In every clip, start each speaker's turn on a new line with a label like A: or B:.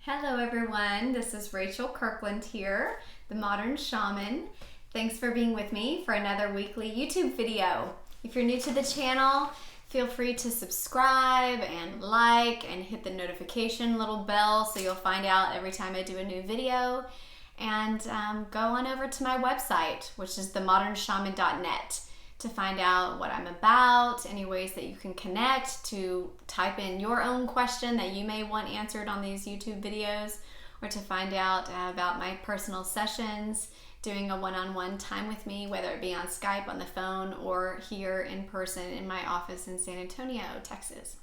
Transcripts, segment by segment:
A: Hello everyone, this is Rachel Kirkland here, the Modern Shaman. Thanks for being with me for another weekly YouTube video. If you're new to the channel, feel free to subscribe and like and hit the notification little bell so you'll find out every time I do a new video. And go on over to my website, which is themodernshaman.net, to find out what I'm about, any ways that you can connect, to type in your own question that you may want answered on these YouTube videos, or to find out about my personal sessions, doing a one-on-one time with me, whether it be on Skype, on the phone, or here in person in my office in San Antonio, Texas.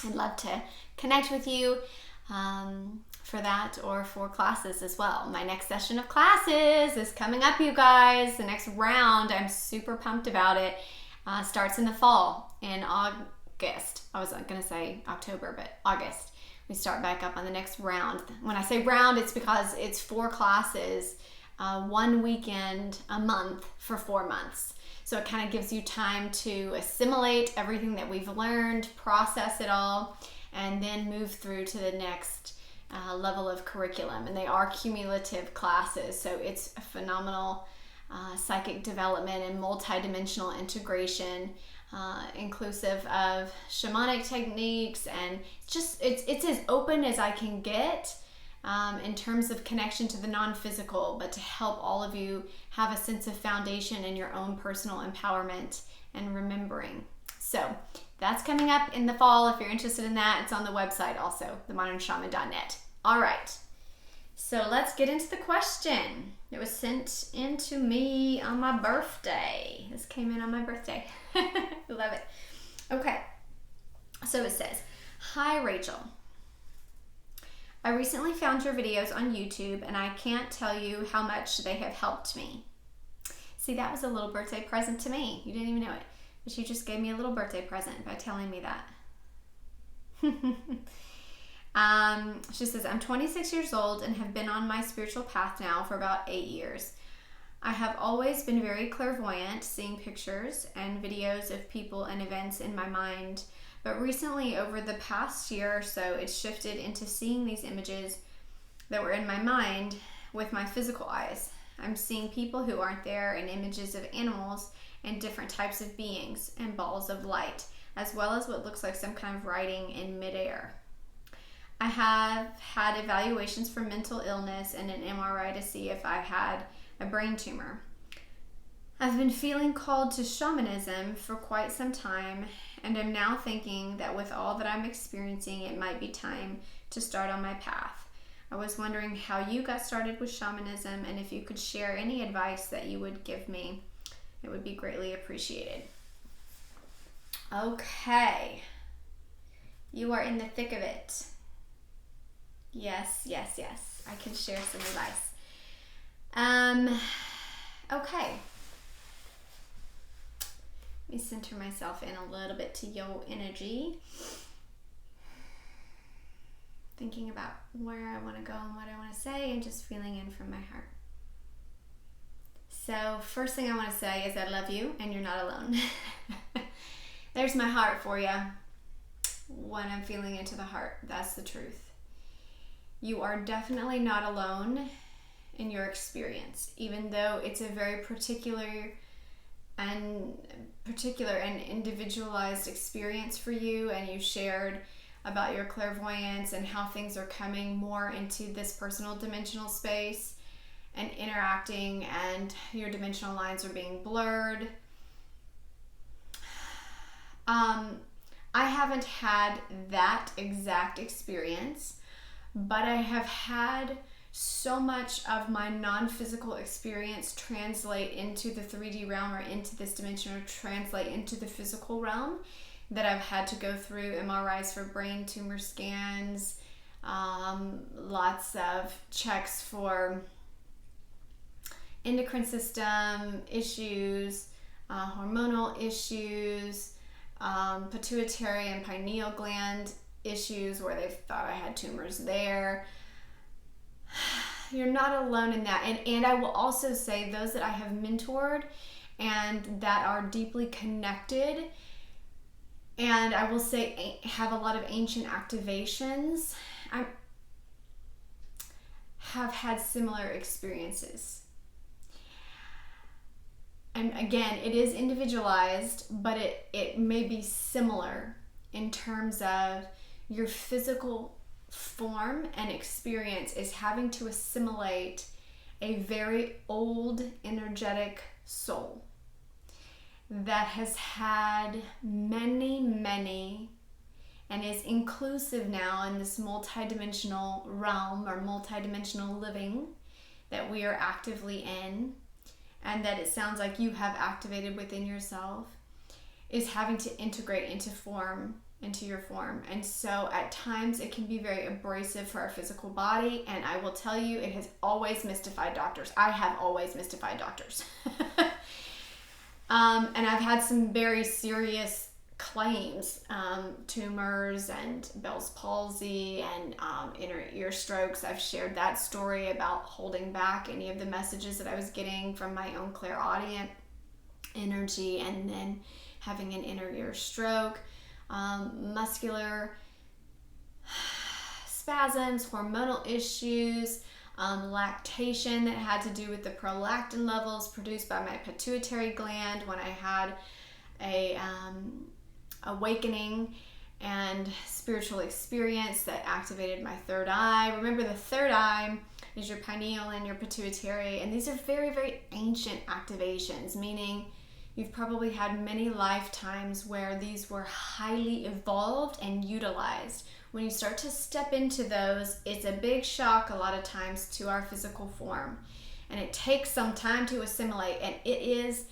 A: I'd love to connect with you for that or for classes as well. My next session of classes is coming up, you guys. The next round, I'm super pumped about it, starts in the fall in August. I was going to say October, but August. We start back up on the next round. When I say round, it's because it's 4 classes, 1 weekend a month for 4 months. So it kind of gives you time to assimilate everything that we've learned, process it all, and then move through to the next level of curriculum. And they are cumulative classes, so it's a phenomenal psychic development and multidimensional integration, inclusive of shamanic techniques, and it's as open as I can get in terms of connection to the non-physical, but to help all of you have a sense of foundation in your own personal empowerment and remembering. So that's coming up in the fall. If you're interested in that, it's on the website also, themodernshaman.net. All right, so let's get into the question. It was sent in to me on my birthday. This came in on my birthday. Love it. Okay, so it says, "Hi Rachel. I recently found your videos on YouTube and I can't tell you how much they have helped me." See, that was a little birthday present to me. You didn't even know it. But you just gave me a little birthday present by telling me that. She says, "I'm 26 years old and have been on my spiritual path now for about 8 years. I have always been very clairvoyant, seeing pictures and videos of people and events in my mind. But recently, over the past year or so, it's shifted into seeing these images that were in my mind with my physical eyes. I'm seeing people who aren't there and images of animals and different types of beings and balls of light, as well as what looks like some kind of writing in midair. I have had evaluations for mental illness and an MRI to see if I had a brain tumor. I've been feeling called to shamanism for quite some time, and am now thinking that with all that I'm experiencing, it might be time to start on my path. I was wondering how you got started with shamanism, and if you could share any advice that you would give me, it would be greatly appreciated." Okay. You are in the thick of it. Yes. I can share some advice. Okay. Let me center myself in a little bit to your energy. Thinking about where I want to go and what I want to say, and just feeling in from my heart. So first thing I want to say is I love you and you're not alone. There's my heart for you. When I'm feeling into the heart, that's the truth. You are definitely not alone in your experience, even though it's a very particular and individualized experience for you, and you shared about your clairvoyance and how things are coming more into this personal dimensional space and interacting, and your dimensional lines are being blurred. I haven't had that exact experience, but I have had so much of my non-physical experience translate into the 3D realm, or into this dimension, or translate into the physical realm, that I've had to go through MRIs for brain tumor scans, lots of checks for endocrine system issues, hormonal issues, pituitary and pineal gland issues where they thought I had tumors there. You're not alone in that. And I will also say, those that I have mentored and that are deeply connected, and I will say have a lot of ancient activations, have had similar experiences. And again, it is individualized, but it may be similar in terms of your physical form and experience is having to assimilate a very old energetic soul that has had many, and is inclusive now in this multidimensional realm or multidimensional living that we are actively in, and that it sounds like you have activated within yourself, is having to integrate into your form. And so at times it can be very abrasive for our physical body, and I will tell you, it has always mystified doctors. I have always mystified doctors. And I've had some very serious claims, tumors and Bell's palsy and inner ear strokes. I've shared that story about holding back any of the messages that I was getting from my own clairaudient energy and then having an inner ear stroke, muscular spasms, hormonal issues, lactation that had to do with the prolactin levels produced by my pituitary gland when I had a awakening and spiritual experience that activated my third eye. Remember, the third eye is your pineal and your pituitary, and these are very ancient activations, meaning you've probably had many lifetimes where these were highly evolved and utilized. When you start to step into those, it's a big shock a lot of times to our physical form, and it takes some time to assimilate, and it is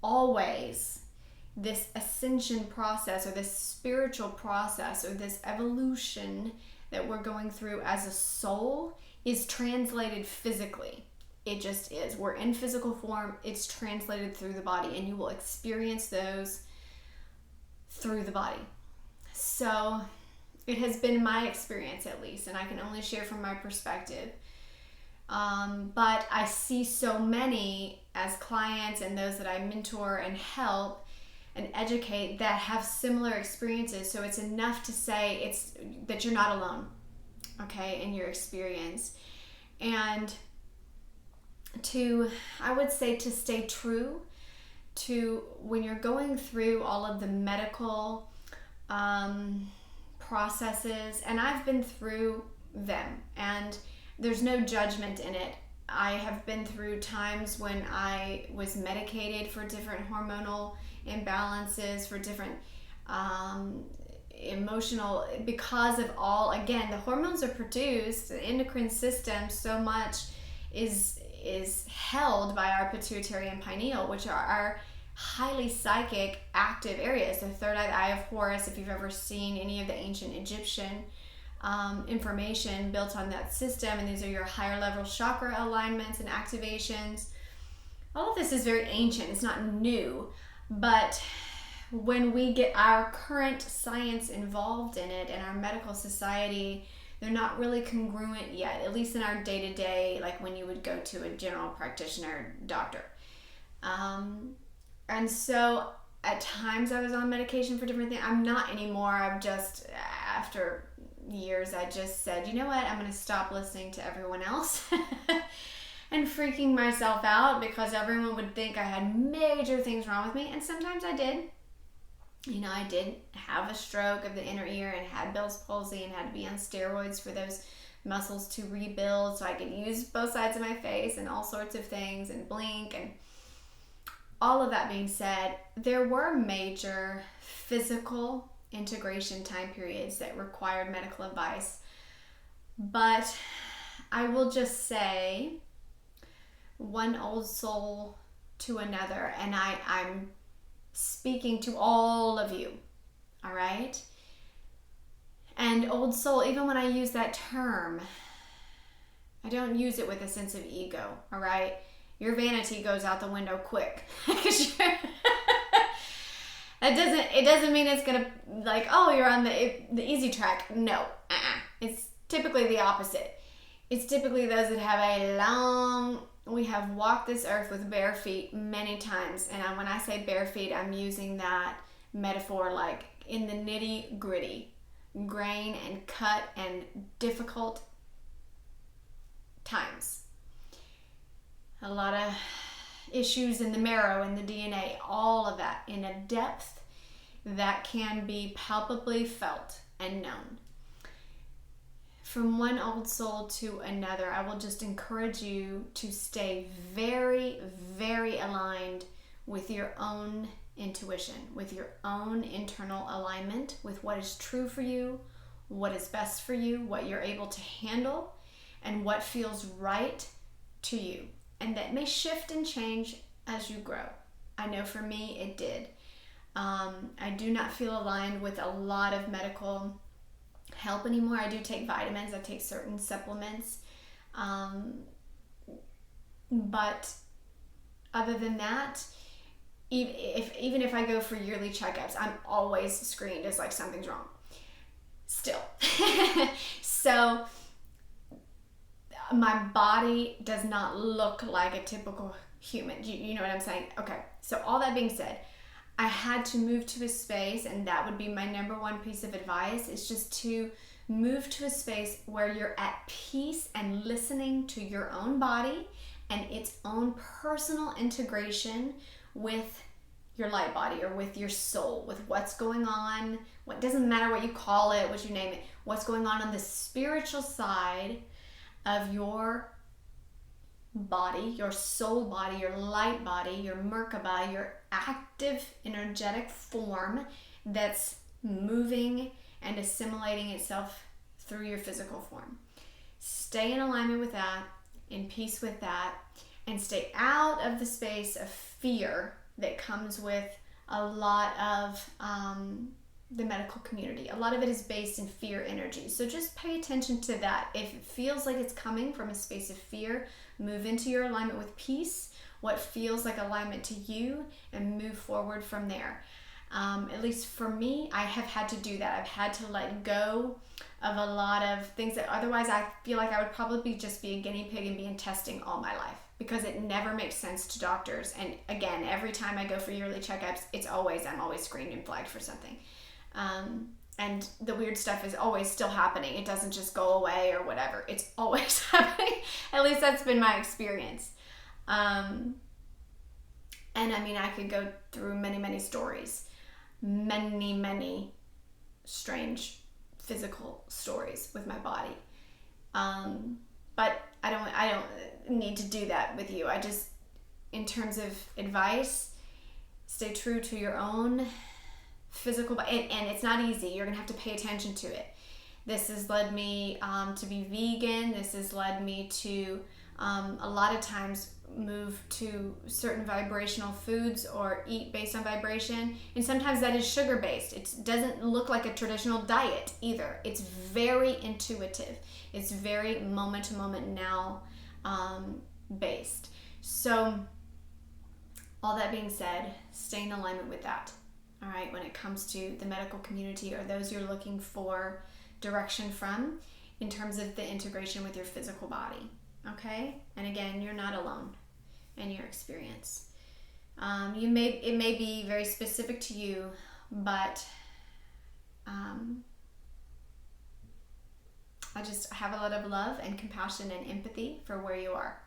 A: always this ascension process or this spiritual process or this evolution that we're going through as a soul is translated physically. It just is. We're in physical form. It's translated through the body, and you will experience those through the body. So it has been my experience, at least, and I can only share from my perspective. But I see so many as clients and those that I mentor and help and educate that have similar experiences. So it's enough to say that you're not alone, okay, in your experience. And I would say to stay true to when you're going through all of the medical processes, and I've been through them, and there's no judgment in it. I have been through times when I was medicated for different hormonal imbalances, for different emotional, because of all, again, the hormones are produced, the endocrine system, so much is held by our pituitary and pineal, which are our highly psychic active areas. The third eye of Horus, if you've ever seen any of the ancient Egyptian information built on that system, and these are your higher level chakra alignments and activations. All of this is very ancient. It's not new, but when we get our current science involved in it and our medical society, they're not really congruent yet, at least in our day-to-day, like when you would go to a general practitioner doctor. And so at times I was on medication for different things. I'm not anymore. I've just, after years, I just said, you know what, I'm going to stop listening to everyone else and freaking myself out because everyone would think I had major things wrong with me. And sometimes I did. You know, I did have a stroke of the inner ear and had Bell's palsy and had to be on steroids for those muscles to rebuild so I could use both sides of my face and all sorts of things and blink. And all of that being said, there were major physical integration time periods that required medical advice. But I will just say, one old soul to another, and I'm speaking to all of you, all right? And old soul, even when I use that term, I don't use it with a sense of ego, all right? Your vanity goes out the window quick. It doesn't mean it's gonna, like, oh, you're on the easy track. No, it's typically the opposite. It's typically those that have we have walked this earth with bare feet many times. And when I say bare feet, I'm using that metaphor like in the nitty gritty, grain and cut and difficult times. A lot of issues in the marrow, in the DNA, all of that in a depth that can be palpably felt and known. From one old soul to another, I will just encourage you to stay very, very aligned with your own intuition, with your own internal alignment, with what is true for you, what is best for you, what you're able to handle, and what feels right to you. And that may shift and change as you grow. I know for me it did. I do not feel aligned with a lot of medical help anymore. I do take vitamins, I take certain supplements, but other than that, even if I go for yearly checkups, I'm always screened as like something's wrong still. So my body does not look like a typical human. You know what I'm saying? Okay, so all that being said, I had to move to a space, and that would be my number one piece of advice, is just to move to a space where you're at peace and listening to your own body and its own personal integration with your light body or with your soul, with what's going on. What doesn't matter what you call it, what you name it, what's going on the spiritual side of your body, your soul body, your light body, your Merkaba, your active energetic form that's moving and assimilating itself through your physical form. Stay in alignment with that, in peace with that, and stay out of the space of fear that comes with a lot of the medical community. A lot of it is based in fear energy. So just pay attention to that. If it feels like it's coming from a space of fear, move into your alignment with peace, what feels like alignment to you, and move forward from there. At least for me, I have had to do that. I've had to let go of a lot of things that otherwise I feel like I would probably just be a guinea pig and be in testing all my life, because it never makes sense to doctors. And again, every time I go for yearly checkups, I'm always screened and flagged for something. And the weird stuff is always still happening. It doesn't just go away or whatever. It's always happening. At least that's been my experience. And I mean, I could go through many, many stories, many strange physical stories with my body. But I don't need to do that with you. I just, in terms of advice, stay true to your own physical body. And it's not easy. You're gonna have to pay attention to it. This has led me to be vegan. This has led me to a lot of times move to certain vibrational foods or eat based on vibration. And sometimes that is sugar based. It doesn't look like a traditional diet either. It's very intuitive. It's very moment to moment now based. So all that being said, stay in alignment with that. All right, when it comes to the medical community or those you're looking for direction from in terms of the integration with your physical body. Okay? And again, you're not alone in your experience. It may be very specific to you, but I just have a lot of love and compassion and empathy for where you are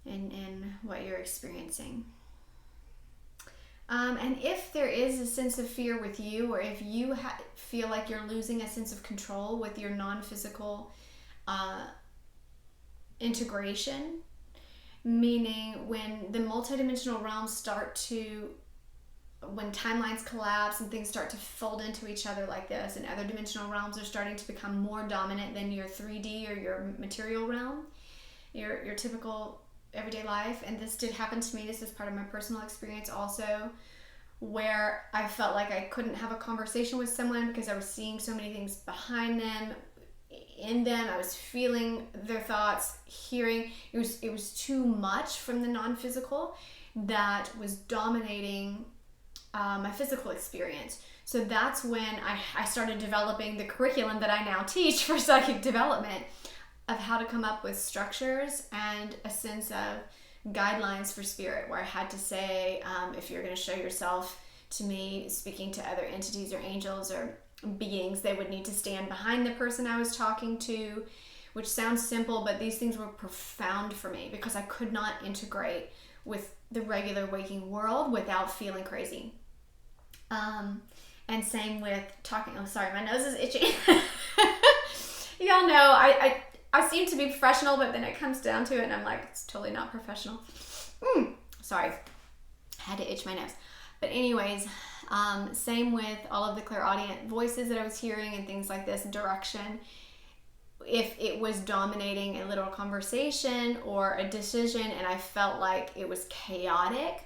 A: and what you're experiencing. And if there is a sense of fear with you, or if you feel like you're losing a sense of control with your non-physical integration, meaning when the multidimensional realms when timelines collapse and things start to fold into each other like this, and other dimensional realms are starting to become more dominant than your 3D or your material realm, your typical everyday life. And this did happen to me. This is part of my personal experience also, where I felt like I couldn't have a conversation with someone because I was seeing so many things behind them, in them. I was feeling their thoughts, hearing. It was too much from the non-physical that was dominating my physical experience. So that's when I started developing the curriculum that I now teach for psychic development, of how to come up with structures and a sense of guidelines for spirit, where I had to say, if you're going to show yourself to me speaking to other entities or angels or beings, they would need to stand behind the person I was talking to. which sounds simple, but these things were profound for me because I could not integrate with the regular waking world without feeling crazy. And same with talking. Oh, sorry, my nose is itchy. Y'all know I seem to be professional, but then it comes down to it and I'm like, it's totally not professional. Sorry, I had to itch my nose. But anyways, same with all of the clairaudient voices that I was hearing and things like this, direction. If it was dominating a literal conversation or a decision and I felt like it was chaotic,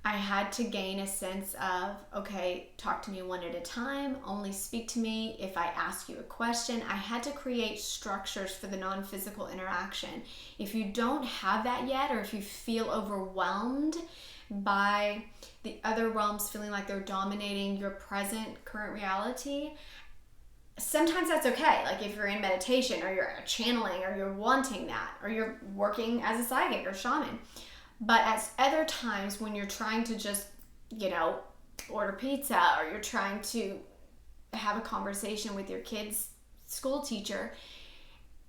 A: I had to gain a sense of, okay, talk to me one at a time, only speak to me if I ask you a question. I had to create structures for the non-physical interaction. If you don't have that yet, or if you feel overwhelmed by the other realms feeling like they're dominating your present current reality, sometimes that's okay. Like if you're in meditation or you're channeling or you're wanting that or you're working as a psychic or shaman. But at other times when you're trying to just, order pizza or you're trying to have a conversation with your kid's school teacher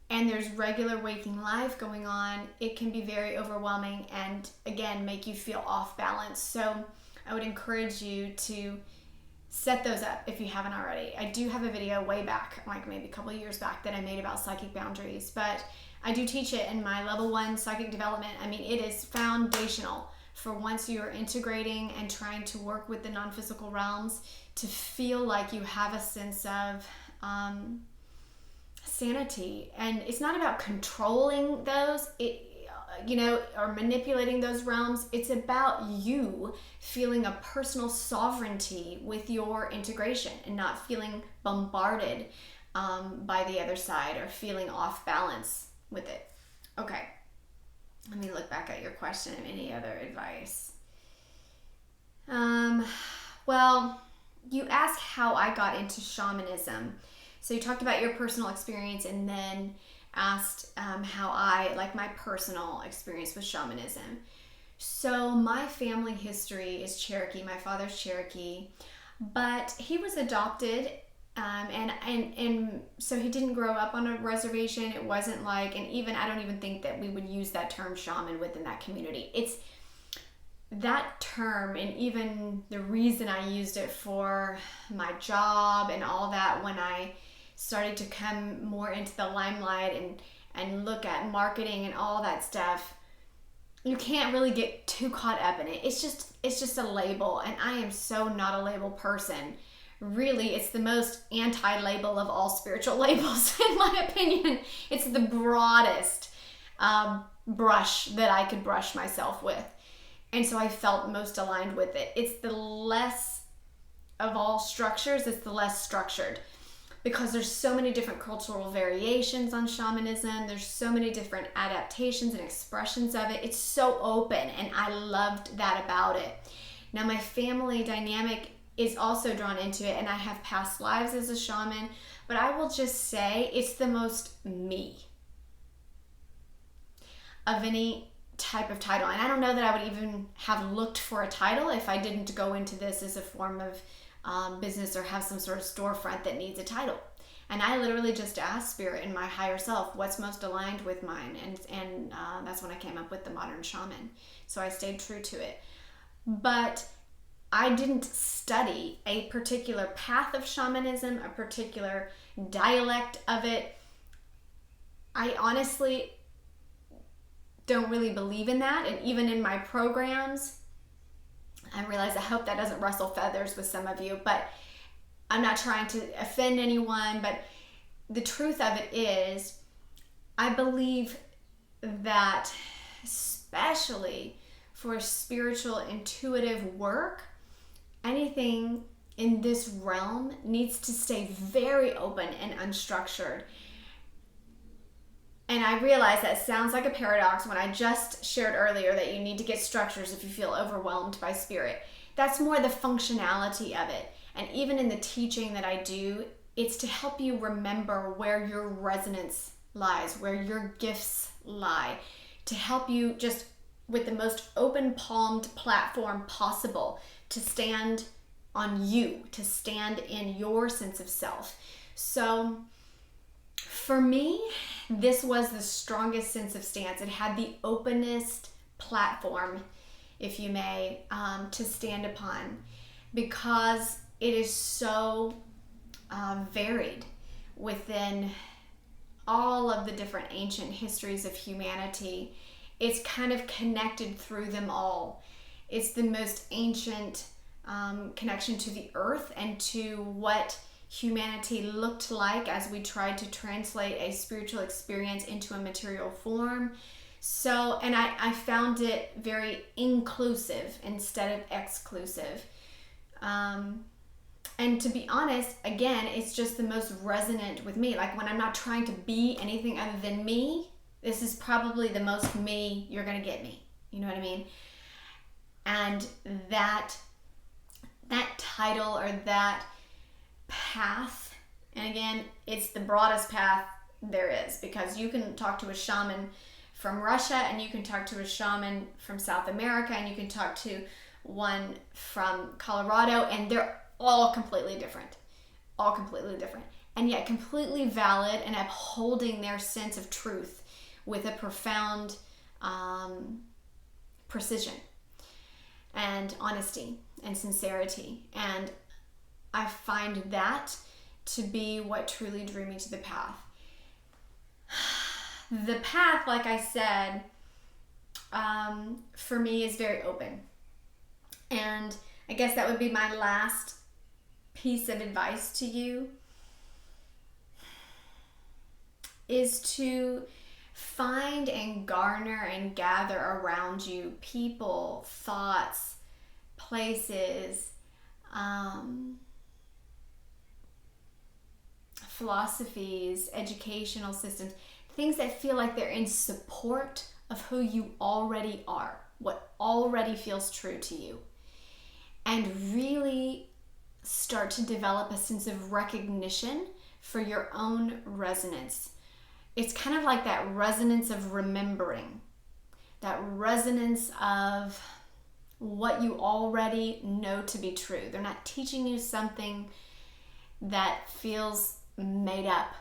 A: and there's regular waking life going on, it can be very overwhelming and, again, make you feel off balance. So I would encourage you to set those up if you haven't already. I do have a video way back, like maybe a couple of years back, that I made about psychic boundaries, but I do teach it in my level 1 psychic development. I mean, it is foundational for once you're integrating and trying to work with the non-physical realms to feel like you have a sense of sanity. And it's not about controlling those, or manipulating those realms. It's about you feeling a personal sovereignty with your integration and not feeling bombarded by the other side or feeling off balance with it. Okay, let me look back at your question and any other advice. Well, you asked how I got into shamanism. So you talked about your personal experience and then asked how my personal experience with shamanism. So my family history is Cherokee. My father's Cherokee, but he was adopted. And so he didn't grow up on a reservation. It wasn't like, and even, I don't even think that we would use that term shaman within that community. It's that term, and even the reason I used it for my job and all that when I started to come more into the limelight and look at marketing and all that stuff, you can't really get too caught up in it. It's just a label, and I am so not a label person. Really, it's the most anti-label of all spiritual labels, in my opinion. It's the broadest brush that I could brush myself with. And so I felt most aligned with it. It's the less of all structures, it's the less structured. Because there's so many different cultural variations on shamanism. There's so many different adaptations and expressions of it. It's so open, and I loved that about it. Now, my family dynamic is also drawn into it, and I have past lives as a shaman, but I will just say it's the most me of any type of title. And I don't know that I would even have looked for a title if I didn't go into this as a form of business or have some sort of storefront that needs a title. And I literally just asked Spirit and my higher self what's most aligned with mine, and that's when I came up with the Modern Shaman. So I stayed true to it. But I didn't study a particular path of shamanism, a particular dialect of it. I honestly don't really believe in that. And even in my programs, I realize I hope that doesn't rustle feathers with some of you, but I'm not trying to offend anyone. But the truth of it is, I believe that especially for spiritual intuitive work, anything in this realm needs to stay very open and unstructured. And I realize that sounds like a paradox when I just shared earlier that you need to get structures if you feel overwhelmed by spirit. That's more the functionality of it. And even in the teaching that I do, it's to help you remember where your resonance lies, where your gifts lie, to help you just with the most open-palmed platform possible to stand on you, to stand in your sense of self. So For me, this was the strongest sense of stance. It had the openest platform, if you may, to stand upon, because it is so varied within all of the different ancient histories of humanity. It's kind of connected through them all. It's the most ancient connection to the earth and to what humanity looked like as we tried to translate a spiritual experience into a material form. So, and I found it very inclusive instead of exclusive. And to be honest, again, it's just the most resonant with me. Like when I'm not trying to be anything other than me, this is probably the most me you're going to get me. You know what I mean? And that title or that path, and again, it's the broadest path there is, because you can talk to a shaman from Russia and you can talk to a shaman from South America and you can talk to one from Colorado, and they're all completely different, and yet completely valid and upholding their sense of truth with a profound precision and honesty and sincerity. And I find that to be what truly drew me to the path. The path, like I said, for me is very open. And I guess that would be my last piece of advice to you, is to find and garner and gather around you people, thoughts, places, philosophies, educational systems, things that feel like they're in support of who you already are, what already feels true to you, and really start to develop a sense of recognition for your own resonance. It's kind of like that resonance of remembering, that resonance of what you already know to be true. They're not teaching you something that feels made up.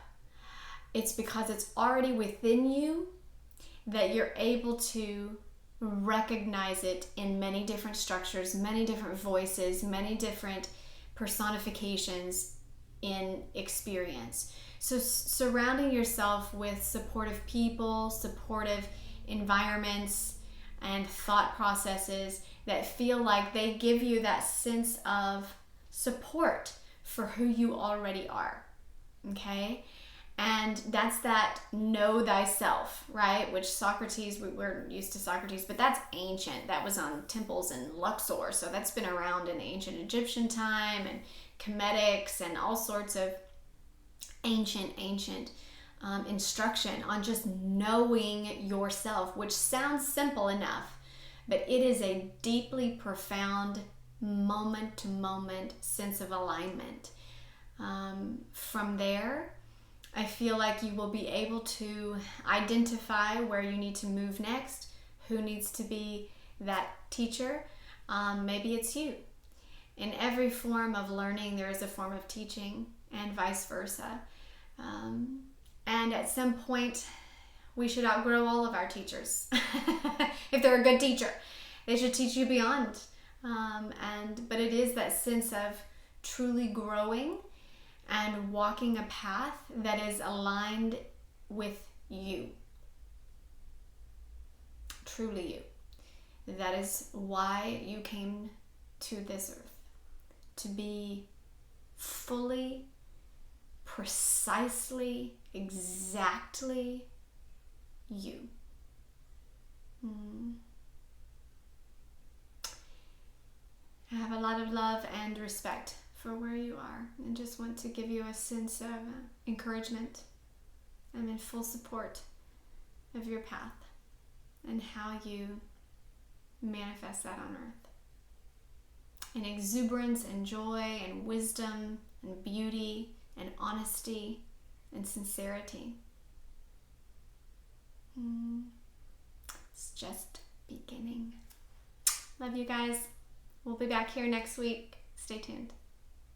A: It's because it's already within you that you're able to recognize it in many different structures, many different voices, many different personifications in experience. So surrounding yourself with supportive people, supportive environments, and thought processes that feel like they give you that sense of support for who you already are, okay? And that's that know thyself, right? Which Socrates, we're used to Socrates, but that's ancient. That was on temples in Luxor. So that's been around in ancient Egyptian time and Kemetics and all sorts of ancient instruction on just knowing yourself, which sounds simple enough, but it is a deeply profound moment-to-moment sense of alignment. From there, I feel like you will be able to identify where you need to move next, who needs to be that teacher. Maybe it's you. In every form of learning, there is a form of teaching, and vice versa. And at some point, we should outgrow all of our teachers. If they're a good teacher, they should teach you beyond. But it is that sense of truly growing and walking a path that is aligned with you. Truly you. That is why you came to this earth. To be fully, precisely, exactly you. I have a lot of love and respect for where you are, and just want to give you a sense of encouragement. I'm in full support of your path and how you manifest that on earth. In exuberance and joy and wisdom and beauty and honesty and sincerity. It's just beginning. Love you guys. We'll be back here next week. Stay tuned.